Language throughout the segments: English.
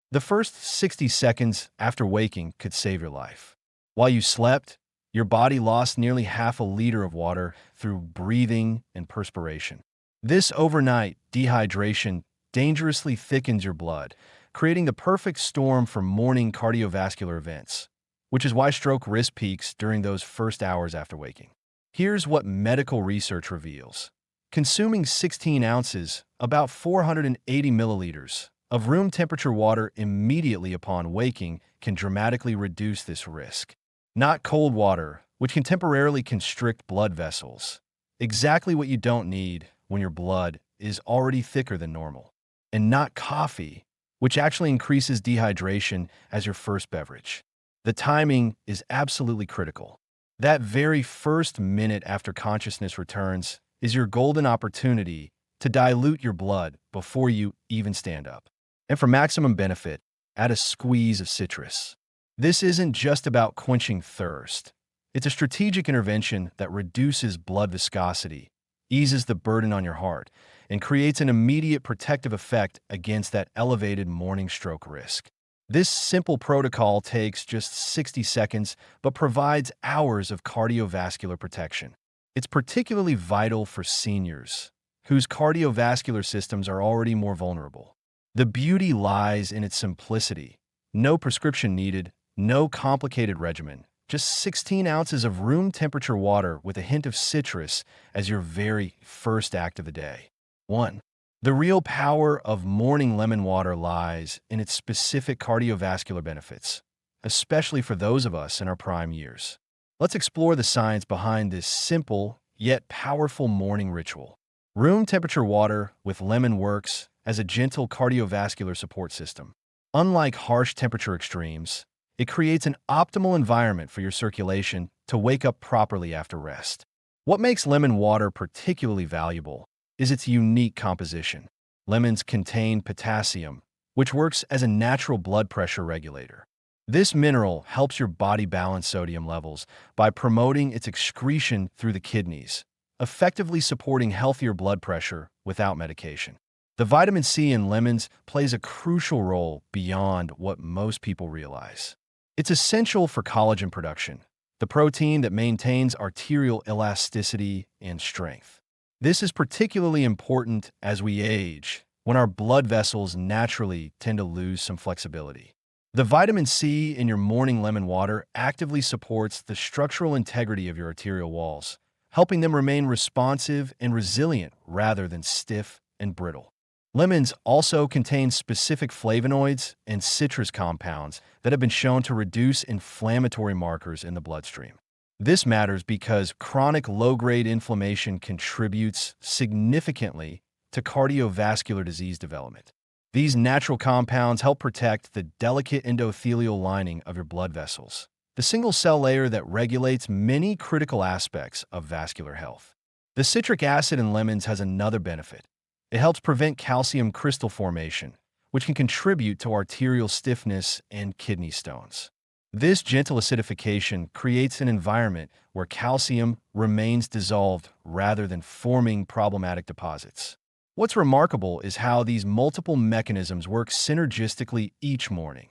The first 60 seconds after waking could save your life. While you slept, your body lost nearly half a liter of water through breathing and perspiration. This overnight dehydration dangerously thickens your blood, creating the perfect storm for morning cardiovascular events, which is why stroke risk peaks during those first hours after waking. Here's what medical research reveals. Consuming 16 ounces, about 480 milliliters, of room temperature water immediately upon waking can dramatically reduce this risk. Not cold water, which can temporarily constrict blood vessels. Exactly what you don't need when your blood is already thicker than normal. And not coffee, which actually increases dehydration as your first beverage. The timing is absolutely critical. That very first minute after consciousness returns is your golden opportunity to dilute your blood before you even stand up. And for maximum benefit, add a squeeze of citrus. This isn't just about quenching thirst. It's a strategic intervention that reduces blood viscosity, eases the burden on your heart, and creates an immediate protective effect against that elevated morning stroke risk. This simple protocol takes just 60 seconds, but provides hours of cardiovascular protection. It's particularly vital for seniors, whose cardiovascular systems are already more vulnerable. The beauty lies in its simplicity. No prescription needed, no complicated regimen, just 16 ounces of room temperature water with a hint of citrus as your very first act of the day. 1. The real power of morning lemon water lies in its specific cardiovascular benefits, especially for those of us in our prime years. Let's explore the science behind this simple yet powerful morning ritual. Room temperature water with lemon works as a gentle cardiovascular support system. Unlike harsh temperature extremes, it creates an optimal environment for your circulation to wake up properly after rest. What makes lemon water particularly valuable is its unique composition. Lemons contain potassium, which works as a natural blood pressure regulator. This mineral helps your body balance sodium levels by promoting its excretion through the kidneys, effectively supporting healthier blood pressure without medication. The vitamin C in lemons plays a crucial role beyond what most people realize. It's essential for collagen production, the protein that maintains arterial elasticity and strength. This is particularly important as we age, when our blood vessels naturally tend to lose some flexibility. The vitamin C in your morning lemon water actively supports the structural integrity of your arterial walls, helping them remain responsive and resilient rather than stiff and brittle. Lemons also contain specific flavonoids and citrus compounds that have been shown to reduce inflammatory markers in the bloodstream. This matters because chronic low-grade inflammation contributes significantly to cardiovascular disease development. These natural compounds help protect the delicate endothelial lining of your blood vessels, the single-cell layer that regulates many critical aspects of vascular health. The citric acid in lemons has another benefit. It helps prevent calcium crystal formation, which can contribute to arterial stiffness and kidney stones. This gentle acidification creates an environment where calcium remains dissolved rather than forming problematic deposits. What's remarkable is how these multiple mechanisms work synergistically each morning.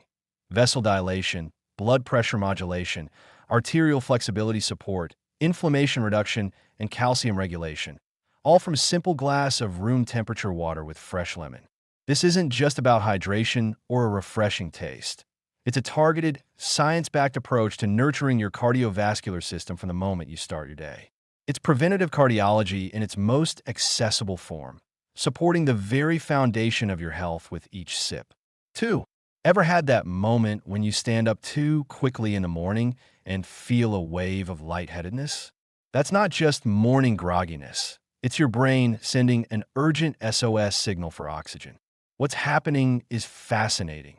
Vessel dilation, blood pressure modulation, arterial flexibility support, inflammation reduction, and calcium regulation, all from a simple glass of room temperature water with fresh lemon. This isn't just about hydration or a refreshing taste. It's a targeted, science-backed approach to nurturing your cardiovascular system from the moment you start your day. It's preventative cardiology in its most accessible form, supporting the very foundation of your health with each sip. 2. Ever had that moment when you stand up too quickly in the morning and feel a wave of lightheadedness? That's not just morning grogginess. It's your brain sending an urgent SOS signal for oxygen. What's happening is fascinating.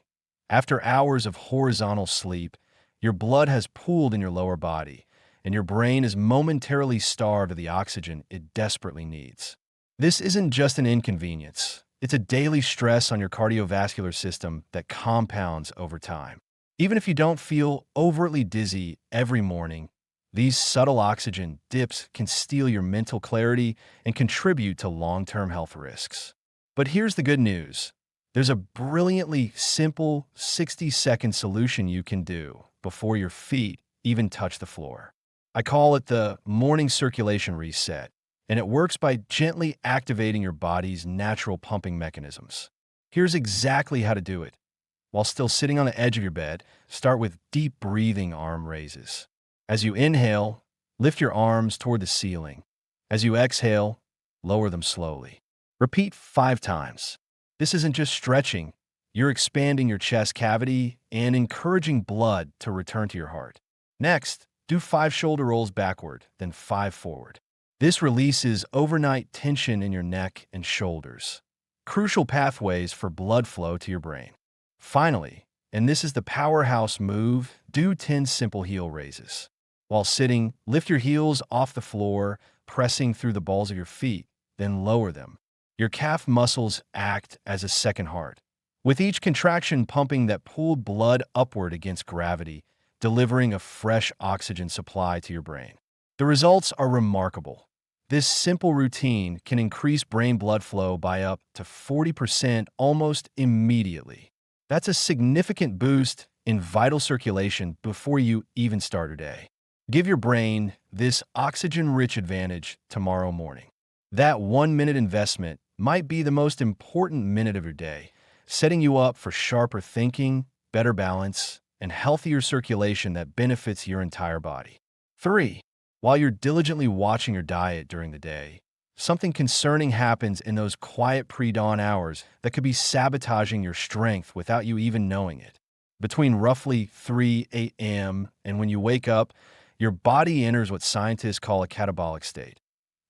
After hours of horizontal sleep, your blood has pooled in your lower body, and your brain is momentarily starved of the oxygen it desperately needs. This isn't just an inconvenience. It's a daily stress on your cardiovascular system that compounds over time. Even if you don't feel overtly dizzy every morning, these subtle oxygen dips can steal your mental clarity and contribute to long-term health risks. But here's the good news. There's a brilliantly simple 60-second solution you can do before your feet even touch the floor. I call it the morning circulation reset, and it works by gently activating your body's natural pumping mechanisms. Here's exactly how to do it. While still sitting on the edge of your bed, start with deep breathing arm raises. As you inhale, lift your arms toward the ceiling. As you exhale, lower them slowly. Repeat 5 times. This isn't just stretching. You're expanding your chest cavity and encouraging blood to return to your heart. Next, do 5 shoulder rolls backward, then 5 forward. This releases overnight tension in your neck and shoulders, crucial pathways for blood flow to your brain. Finally, and this is the powerhouse move, do 10 simple heel raises. While sitting, lift your heels off the floor, pressing through the balls of your feet, then lower them. Your calf muscles act as a second heart, with each contraction pumping that pooled blood upward against gravity, delivering a fresh oxygen supply to your brain. The results are remarkable. This simple routine can increase brain blood flow by up to 40% almost immediately. That's a significant boost in vital circulation before you even start your day. Give your brain this oxygen-rich advantage tomorrow morning. That 1-minute investment might be the most important minute of your day, setting you up for sharper thinking, better balance, and healthier circulation that benefits your entire body. 3. While you're diligently watching your diet during the day, something concerning happens in those quiet pre-dawn hours that could be sabotaging your strength without you even knowing it. Between roughly 3 a.m. and when you wake up, your body enters what scientists call a catabolic state.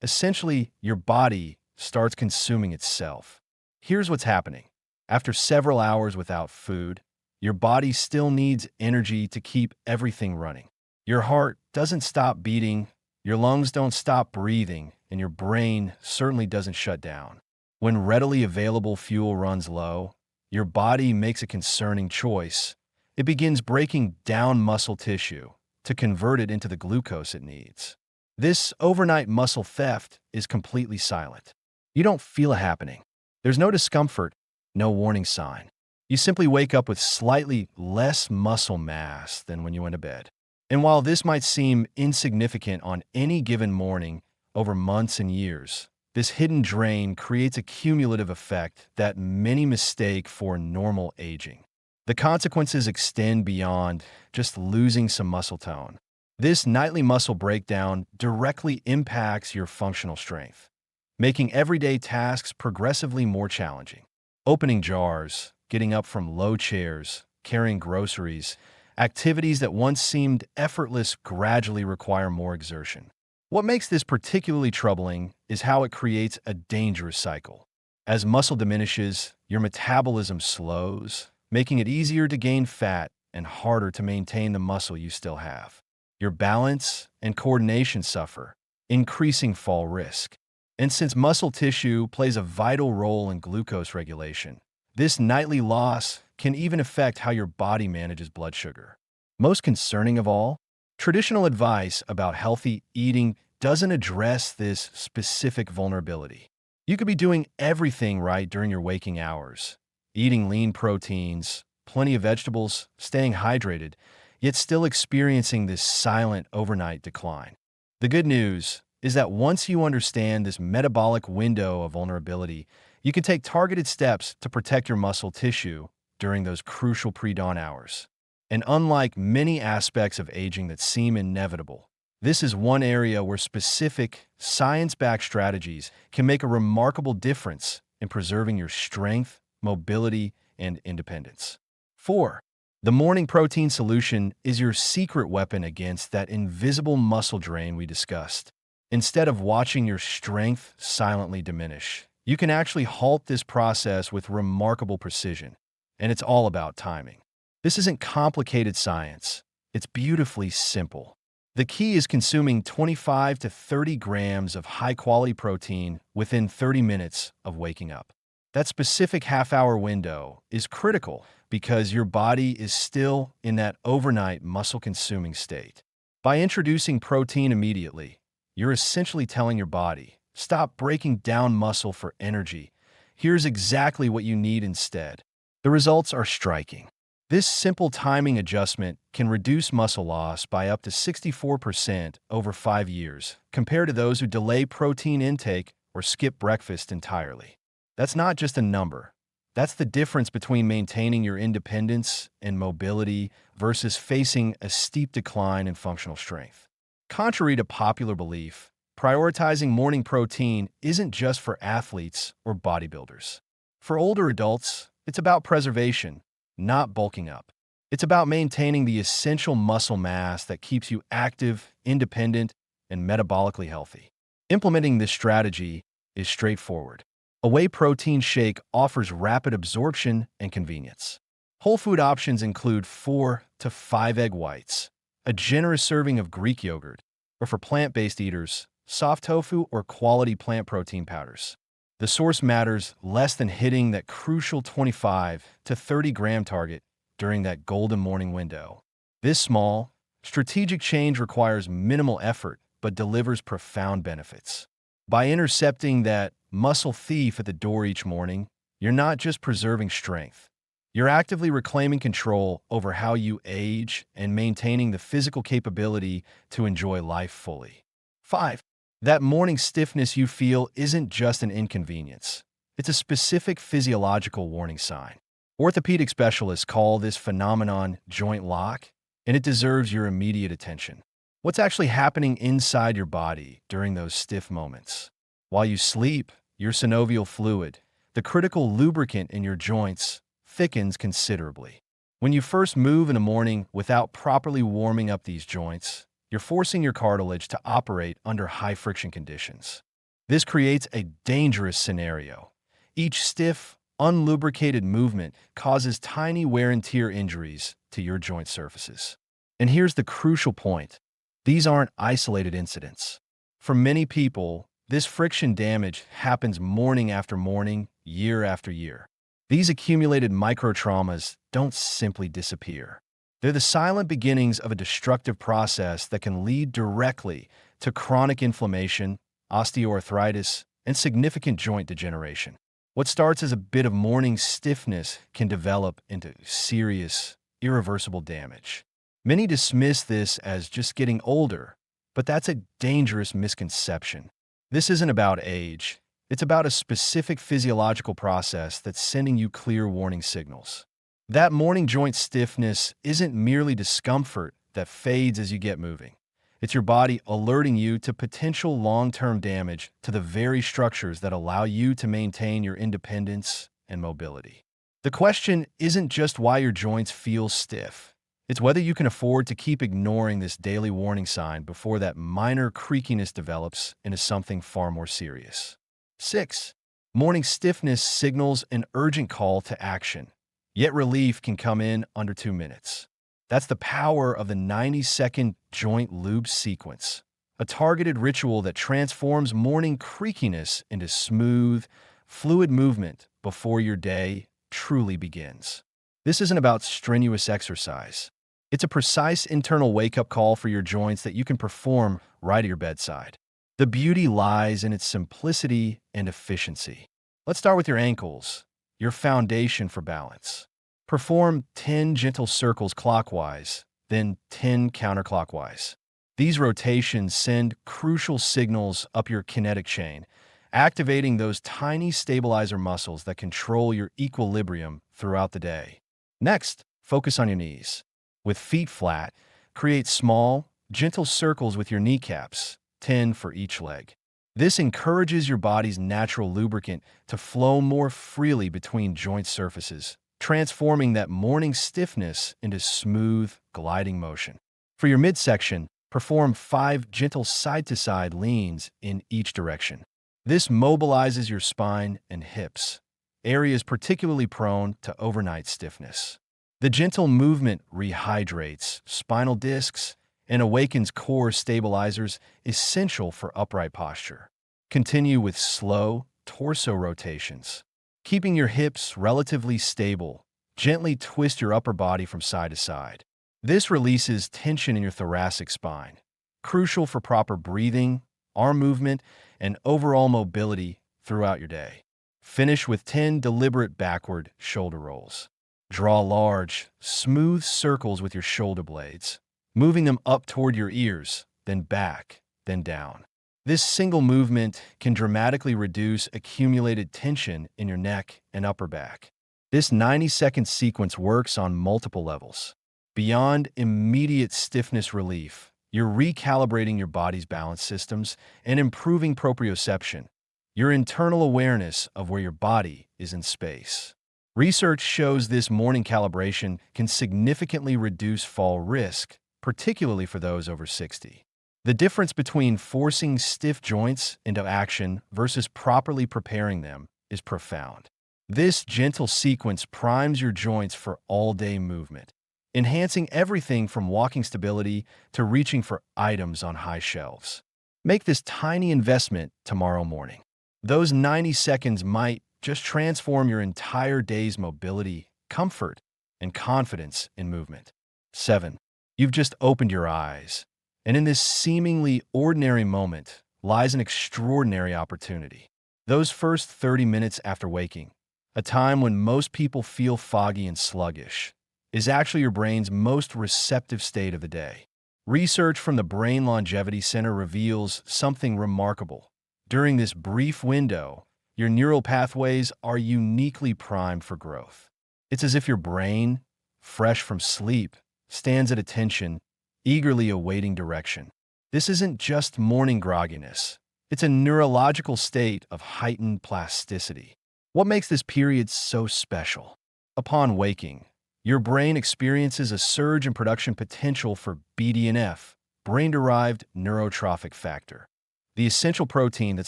Essentially, your body starts consuming itself. Here's what's happening. After several hours without food, your body still needs energy to keep everything running. Your heart doesn't stop beating, your lungs don't stop breathing, and your brain certainly doesn't shut down. When readily available fuel runs low, your body makes a concerning choice. It begins breaking down muscle tissue to convert it into the glucose it needs. This overnight muscle theft is completely silent. You don't feel it happening. There's no discomfort, no warning sign. You simply wake up with slightly less muscle mass than when you went to bed. And while this might seem insignificant on any given morning over months and years, this hidden drain creates a cumulative effect that many mistake for normal aging. The consequences extend beyond just losing some muscle tone. This nightly muscle breakdown directly impacts your functional strength, making everyday tasks progressively more challenging. Opening jars, getting up from low chairs, carrying groceries, activities that once seemed effortless gradually require more exertion. What makes this particularly troubling is how it creates a dangerous cycle. As muscle diminishes, your metabolism slows, making it easier to gain fat and harder to maintain the muscle you still have. Your balance and coordination suffer, increasing fall risk. And since muscle tissue plays a vital role in glucose regulation, this nightly loss can even affect how your body manages blood sugar. Most concerning of all, traditional advice about healthy eating doesn't address this specific vulnerability. You could be doing everything right during your waking hours, eating lean proteins, plenty of vegetables, staying hydrated, yet still experiencing this silent overnight decline. The good news is that once you understand this metabolic window of vulnerability, you can take targeted steps to protect your muscle tissue during those crucial pre-dawn hours. And unlike many aspects of aging that seem inevitable, this is one area where specific, science-backed strategies can make a remarkable difference in preserving your strength, mobility, and independence. 4. The morning protein solution is your secret weapon against that invisible muscle drain we discussed. Instead of watching your strength silently diminish, you can actually halt this process with remarkable precision. And it's all about timing. This isn't complicated science. It's beautifully simple. The key is consuming 25 to 30 grams of high-quality protein within 30 minutes of waking up. That specific half-hour window is critical because your body is still in that overnight muscle-consuming state. By introducing protein immediately, you're essentially telling your body, stop breaking down muscle for energy. Here's exactly what you need instead. The results are striking. This simple timing adjustment can reduce muscle loss by up to 64% over 5 years, compared to those who delay protein intake or skip breakfast entirely. That's not just a number. That's the difference between maintaining your independence and mobility versus facing a steep decline in functional strength. Contrary to popular belief, prioritizing morning protein isn't just for athletes or bodybuilders. For older adults, it's about preservation, not bulking up. It's about maintaining the essential muscle mass that keeps you active, independent, and metabolically healthy. Implementing this strategy is straightforward. A whey protein shake offers rapid absorption and convenience. Whole food options include 4 to 5 egg whites, a generous serving of Greek yogurt, or for plant-based eaters, soft tofu or quality plant protein powders. The source matters less than hitting that crucial 25 to 30 gram target during that golden morning window. This small, strategic change requires minimal effort but delivers profound benefits. By intercepting that muscle thief at the door each morning, you're not just preserving strength. You're actively reclaiming control over how you age and maintaining the physical capability to enjoy life fully. 5. That morning stiffness you feel isn't just an inconvenience. It's a specific physiological warning sign. Orthopedic specialists call this phenomenon joint lock, and it deserves your immediate attention. What's actually happening inside your body during those stiff moments? While you sleep, your synovial fluid, the critical lubricant in your joints, thickens considerably. When you first move in the morning without properly warming up these joints, you're forcing your cartilage to operate under high-friction conditions. This creates a dangerous scenario. Each stiff, unlubricated movement causes tiny wear and tear injuries to your joint surfaces. And here's the crucial point. These aren't isolated incidents. For many people, this friction damage happens morning after morning, year after year. These accumulated microtraumas don't simply disappear. They're the silent beginnings of a destructive process that can lead directly to chronic inflammation, osteoarthritis, and significant joint degeneration. What starts as a bit of morning stiffness can develop into serious, irreversible damage. Many dismiss this as just getting older, but that's a dangerous misconception. This isn't about age. It's about a specific physiological process that's sending you clear warning signals. That morning joint stiffness isn't merely discomfort that fades as you get moving. It's your body alerting you to potential long-term damage to the very structures that allow you to maintain your independence and mobility. The question isn't just why your joints feel stiff. It's whether you can afford to keep ignoring this daily warning sign before that minor creakiness develops into something far more serious. 6. Morning stiffness signals an urgent call to action. Yet relief can come in under 2 minutes. That's the power of the 90-second joint lube sequence, a targeted ritual that transforms morning creakiness into smooth, fluid movement before your day truly begins. This isn't about strenuous exercise. It's a precise internal wake-up call for your joints that you can perform right at your bedside. The beauty lies in its simplicity and efficiency. Let's start with your ankles, your foundation for balance. Perform 10 gentle circles clockwise, then 10 counterclockwise. These rotations send crucial signals up your kinetic chain, activating those tiny stabilizer muscles that control your equilibrium throughout the day. Next, focus on your knees. With feet flat, create small, gentle circles with your kneecaps, 10 for each leg. This encourages your body's natural lubricant to flow more freely between joint surfaces, transforming that morning stiffness into smooth, gliding motion. For your midsection, perform 5 gentle side-to-side leans in each direction. This mobilizes your spine and hips, areas particularly prone to overnight stiffness. The gentle movement rehydrates spinal discs and awakens core stabilizers essential for upright posture. Continue with slow torso rotations. Keeping your hips relatively stable, gently twist your upper body from side to side. This releases tension in your thoracic spine, crucial for proper breathing, arm movement, and overall mobility throughout your day. Finish with 10 deliberate backward shoulder rolls. Draw large, smooth circles with your shoulder blades, moving them up toward your ears, then back, then down. This single movement can dramatically reduce accumulated tension in your neck and upper back. This 90-second sequence works on multiple levels. Beyond immediate stiffness relief, you're recalibrating your body's balance systems and improving proprioception, your internal awareness of where your body is in space. Research shows this morning calibration can significantly reduce fall risk, particularly for those over 60. The difference between forcing stiff joints into action versus properly preparing them is profound. This gentle sequence primes your joints for all-day movement, enhancing everything from walking stability to reaching for items on high shelves. Make this tiny investment tomorrow morning. Those 90 seconds might just transform your entire day's mobility, comfort, and confidence in movement. 7. You've just opened your eyes, and in this seemingly ordinary moment lies an extraordinary opportunity. Those first 30 minutes after waking, a time when most people feel foggy and sluggish, is actually your brain's most receptive state of the day. Research from the Brain Longevity Center reveals something remarkable. During this brief window, your neural pathways are uniquely primed for growth. It's as if your brain, fresh from sleep, stands at attention, eagerly awaiting direction. This isn't just morning grogginess. It's a neurological state of heightened plasticity. What makes this period so special? Upon waking, your brain experiences a surge in production potential for BDNF, brain-derived neurotrophic factor, the essential protein that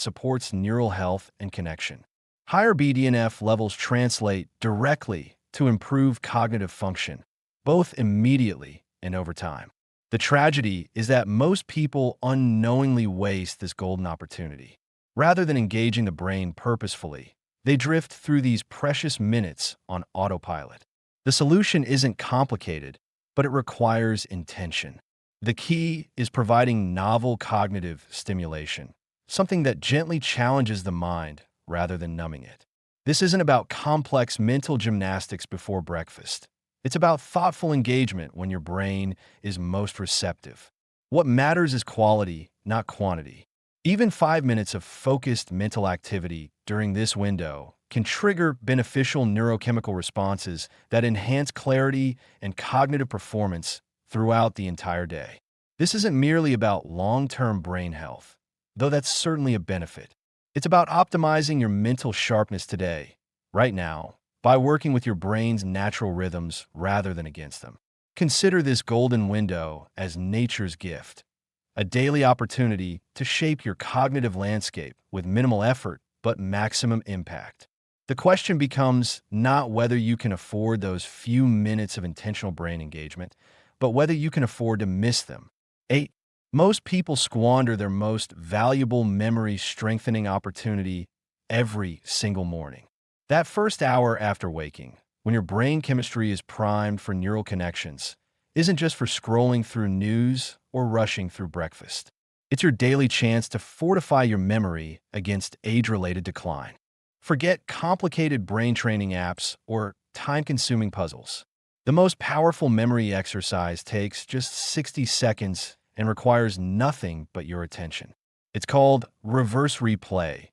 supports neural health and connection. Higher BDNF levels translate directly to improved cognitive function, both immediately and over time. The tragedy is that most people unknowingly waste this golden opportunity. Rather than engaging the brain purposefully, they drift through these precious minutes on autopilot. The solution isn't complicated, but it requires intention. The key is providing novel cognitive stimulation, something that gently challenges the mind rather than numbing it. This isn't about complex mental gymnastics before breakfast. It's about thoughtful engagement when your brain is most receptive. What matters is quality, not quantity. Even 5 minutes of focused mental activity during this window can trigger beneficial neurochemical responses that enhance clarity and cognitive performance throughout the entire day. This isn't merely about long-term brain health, though that's certainly a benefit. It's about optimizing your mental sharpness today, right now, by working with your brain's natural rhythms rather than against them. Consider this golden window as nature's gift, a daily opportunity to shape your cognitive landscape with minimal effort but maximum impact. The question becomes not whether you can afford those few minutes of intentional brain engagement, but whether you can afford to miss them. 8. Most people squander their most valuable memory-strengthening opportunity every single morning. That first hour after waking, when your brain chemistry is primed for neural connections, isn't just for scrolling through news or rushing through breakfast. It's your daily chance to fortify your memory against age-related decline. Forget complicated brain training apps or time-consuming puzzles. The most powerful memory exercise takes just 60 seconds and requires nothing but your attention. It's called reverse replay,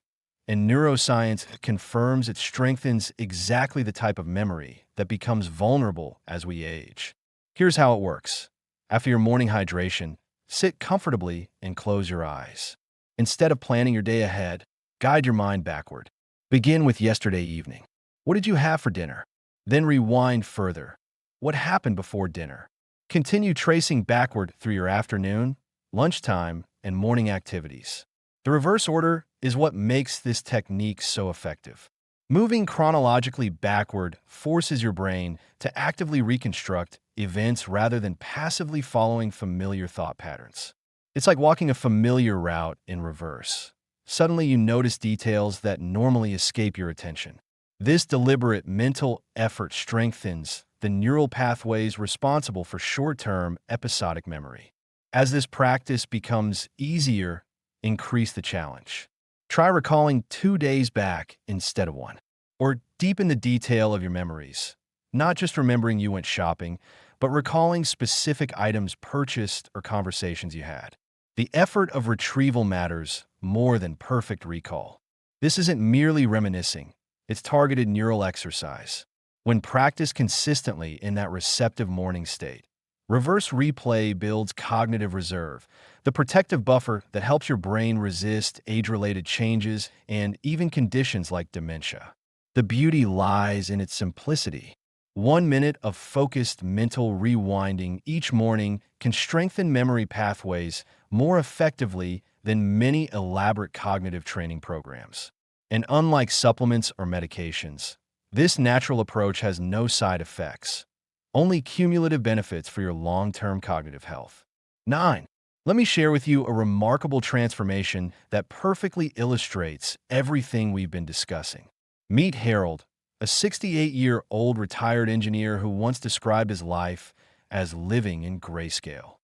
and neuroscience confirms it strengthens exactly the type of memory that becomes vulnerable as we age. Here's how it works. After your morning hydration, sit comfortably and close your eyes. Instead of planning your day ahead, guide your mind backward. Begin with yesterday evening. What did you have for dinner? Then rewind further. What happened before dinner? Continue tracing backward through your afternoon, lunchtime, and morning activities. The reverse order is what makes this technique so effective. Moving chronologically backward forces your brain to actively reconstruct events rather than passively following familiar thought patterns. It's like walking a familiar route in reverse. Suddenly you notice details that normally escape your attention. This deliberate mental effort strengthens the neural pathways responsible for short-term episodic memory. As this practice becomes easier, increase the challenge. Try recalling 2 days back instead of one. Or deepen the detail of your memories. Not just remembering you went shopping, but recalling specific items purchased or conversations you had. The effort of retrieval matters more than perfect recall. This isn't merely reminiscing, it's targeted neural exercise. When practiced consistently in that receptive morning state, reverse replay builds cognitive reserve, the protective buffer that helps your brain resist age-related changes and even conditions like dementia. The beauty lies in its simplicity. 1 minute of focused mental rewinding each morning can strengthen memory pathways more effectively than many elaborate cognitive training programs. And unlike supplements or medications, this natural approach has no side effects, only cumulative benefits for your long-term cognitive health. 9. Let me share with you a remarkable transformation that perfectly illustrates everything we've been discussing. Meet Harold, a 68-year-old retired engineer who once described his life as living in grayscale.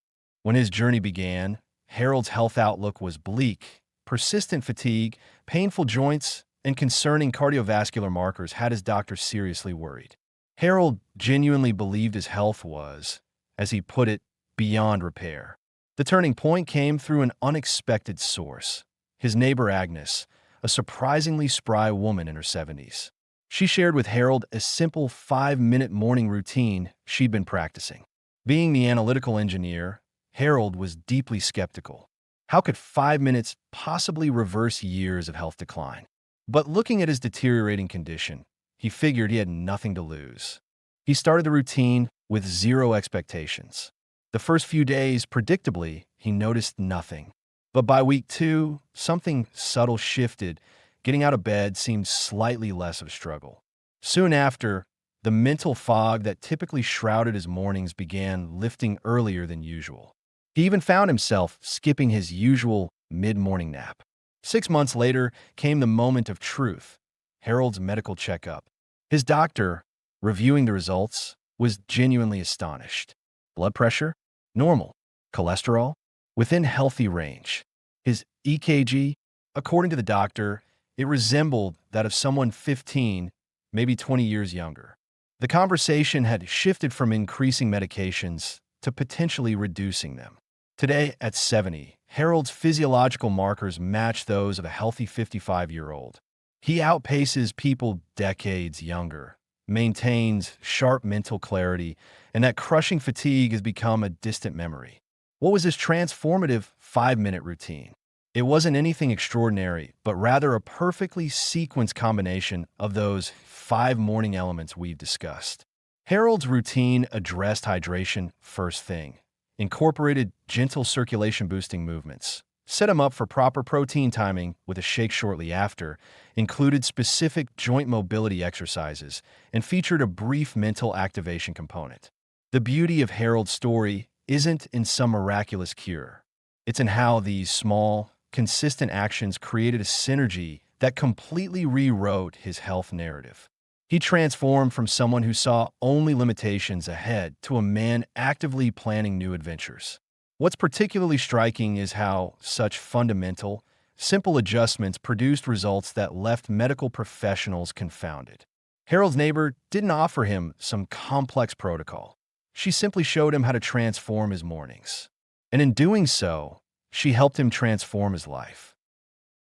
When his journey began, Harold's health outlook was bleak. Persistent fatigue, painful joints, and concerning cardiovascular markers had his doctor seriously worried. Harold genuinely believed his health was, as he put it, beyond repair. The turning point came through an unexpected source. His neighbor Agnes, a surprisingly spry woman in her 70s. She shared with Harold a simple 5-minute morning routine she'd been practicing. Being the analytical engineer, Harold was deeply skeptical. How could 5 minutes possibly reverse years of health decline? But looking at his deteriorating condition, he figured he had nothing to lose. He started the routine with zero expectations. The first few days, predictably, he noticed nothing. But by week 2, something subtle shifted. Getting out of bed seemed slightly less of a struggle. Soon after, the mental fog that typically shrouded his mornings began lifting earlier than usual. He even found himself skipping his usual mid-morning nap. 6 months later came the moment of truth, Harold's medical checkup. His doctor, reviewing the results, was genuinely astonished. Blood pressure? Normal. Cholesterol? Within healthy range. His EKG? According to the doctor, it resembled that of someone 15, maybe 20 years younger. The conversation had shifted from increasing medications to potentially reducing them. Today, at 70, Harold's physiological markers match those of a healthy 55-year-old. He outpaces people decades younger, maintains sharp mental clarity, and that crushing fatigue has become a distant memory. What was his transformative 5-minute routine? It wasn't anything extraordinary, but rather a perfectly sequenced combination of those 5 morning elements we've discussed. Harold's routine addressed hydration first thing, incorporated gentle circulation-boosting movements, set him up for proper protein timing with a shake shortly after, included specific joint mobility exercises, and featured a brief mental activation component. The beauty of Harold's story isn't in some miraculous cure. It's in how these small, consistent actions created a synergy that completely rewrote his health narrative. He transformed from someone who saw only limitations ahead to a man actively planning new adventures. What's particularly striking is how such fundamental, simple adjustments produced results that left medical professionals confounded. Harold's neighbor didn't offer him some complex protocol. She simply showed him how to transform his mornings. And in doing so, she helped him transform his life.